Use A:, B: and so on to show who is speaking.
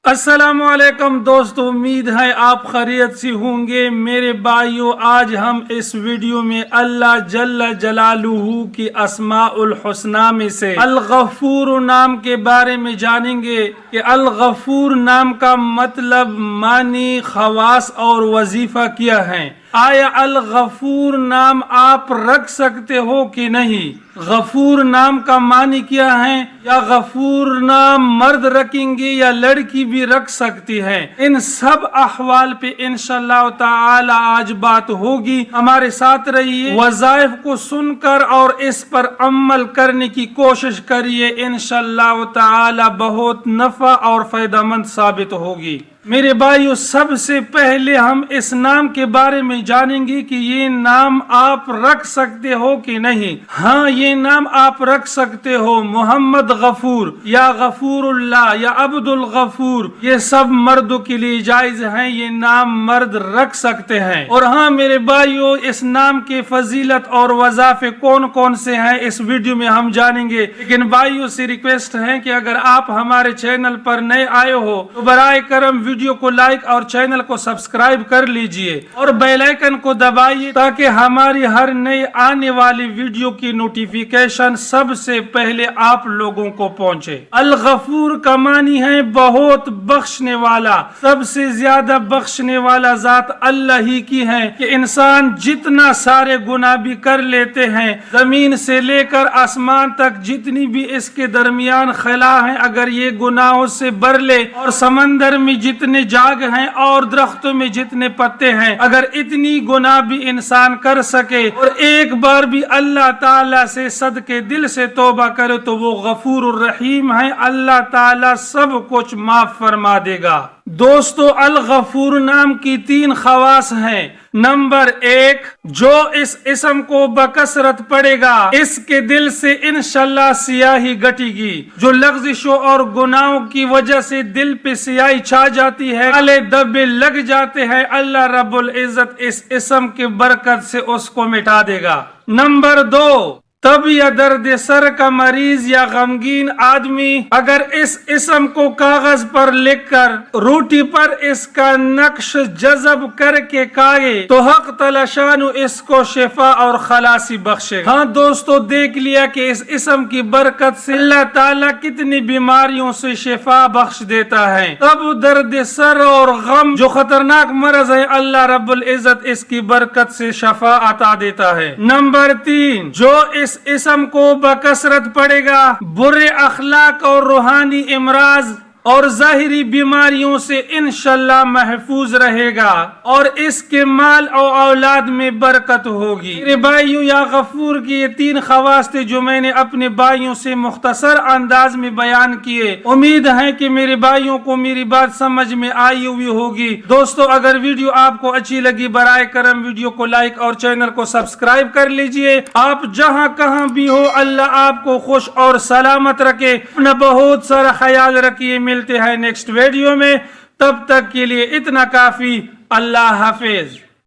A: السلام علیکم دوستو، امید ہے آپ خیریت سے ہوں گے۔ میرے بھائیو، آج ہم اس ویڈیو میں اللہ جل جلالہ کی اسماء الحسنی میں سے الغفور نام کے بارے میں جانیں گے کہ الغفور نام کا مطلب، معنی، خواص اور وظیفہ کیا ہے۔ آیا الغفور نام آپ رکھ سکتے ہو کہ نہیں؟ غفور نام کا معنی کیا ہے؟ یا غفور نام مرد رکھیں گے یا لڑکی بھی رکھ سکتی ہے؟ ان سب احوال پہ انشاءاللہ تعالی آج بات ہوگی۔ ہمارے ساتھ رہیے، وظائف کو سن کر اور اس پر عمل کرنے کی کوشش کریے، انشاءاللہ تعالی بہت نفع اور فائدہ مند ثابت ہوگی۔ میرے بھائیو، سب سے پہلے ہم اس نام کے بارے میں جانیں گے کہ یہ نام آپ رکھ سکتے ہو کہ نہیں۔ ہاں، یہ نام آپ رکھ سکتے ہو۔ محمد غفور یا غفور اللہ یا عبد الغفور، یہ سب مردوں کے لیے جائز ہیں، یہ نام مرد رکھ سکتے ہیں۔ اور ہاں میرے بھائیو، اس نام کے فضیلت اور وظائف کون کون سے ہیں اس ویڈیو میں ہم جانیں گے۔ لیکن بھائیو سے ریکویسٹ ہے کہ اگر آپ ہمارے چینل پر نئے آئے ہو تو برائے کرم ویڈیو کو لائک اور چینل کو سبسکرائب کر لیجئے اور بیل آئیکن کو دبائیے تاکہ ہماری ہر نئی آنے والی ویڈیو کی نوٹیفیکیشن سب سے پہلے آپ لوگوں کو پہنچے۔ الغفور کا معنی ہے بہت بخشنے والا۔ سب سے زیادہ بخشنے والا ذات اللہ ہی کی ہے کہ انسان جتنا سارے گناہ بھی کر لیتے ہیں، زمین سے لے کر آسمان تک جتنی بھی اس کے درمیان خلا ہیں، اگر یہ گناہوں سے بھر لے، اور سمندر میں جتنے جاگ ہیں اور درختوں میں جتنے پتے ہیں، اگر اتنی گناہ بھی انسان کر سکے اور ایک بار بھی اللہ تعالیٰ سے صدقے دل سے توبہ کرے تو وہ غفور الرحیم ہے، اللہ تعالیٰ سب کچھ معاف فرما دے گا۔ دوستو، الغفور نام کی 3 خواص ہیں۔ نمبر 1، جو اس اسم کو بکثرت پڑے گا اس کے دل سے انشاءاللہ سیاہی گٹے گی۔ جو لغزشوں اور گناہوں کی وجہ سے دل پہ سیاہی چھا جاتی ہے، کالے دبے لگ جاتے ہیں، اللہ رب العزت اس اسم کی برکت سے اس کو مٹا دے گا۔ نمبر 2، تب یا درد سر کا مریض یا غمگین آدمی اگر اس اسم کو کاغذ پر لکھ کر روٹی پر اس کا نقش جذب کر کے کھائے تو حق تعالی شان اس کو شفا اور خلاصی بخشے۔ ہاں دوستو، دیکھ لیا کہ اس اسم کی برکت سے اللہ تعالیٰ کتنی بیماریوں سے شفا بخش دیتا ہے۔ تب درد سر اور غم جو خطرناک مرض ہے، اللہ رب العزت اس کی برکت سے شفا عطا دیتا ہے۔ نمبر 3، جو اس اسم کو بکثرت پڑے گا برے اخلاق اور روحانی امراض اور ظاہری بیماریوں سے انشاءاللہ محفوظ رہے گا اور اس کے مال اور اولاد میں برکت ہوگی۔ میرے بھائیوں، یا غفور کی یہ 3 خواص تھے جو میں نے اپنے بھائیوں سے مختصر انداز میں بیان کیے۔ امید ہے کہ میرے بھائیوں کو میری بات سمجھ میں آئی ہوئی ہوگی۔ دوستو، اگر ویڈیو آپ کو اچھی لگی برائے کرم ویڈیو کو لائک اور چینل کو سبسکرائب کر لیجئے۔ آپ جہاں کہاں بھی ہو، اللہ آپ کو خوش اور سلامت رکھے۔ اپنا بہت سارا خیال رکھیے۔ ملتے ہیں نیکسٹ ویڈیو میں، تب تک کے لیے اتنا کافی۔ اللہ حافظ۔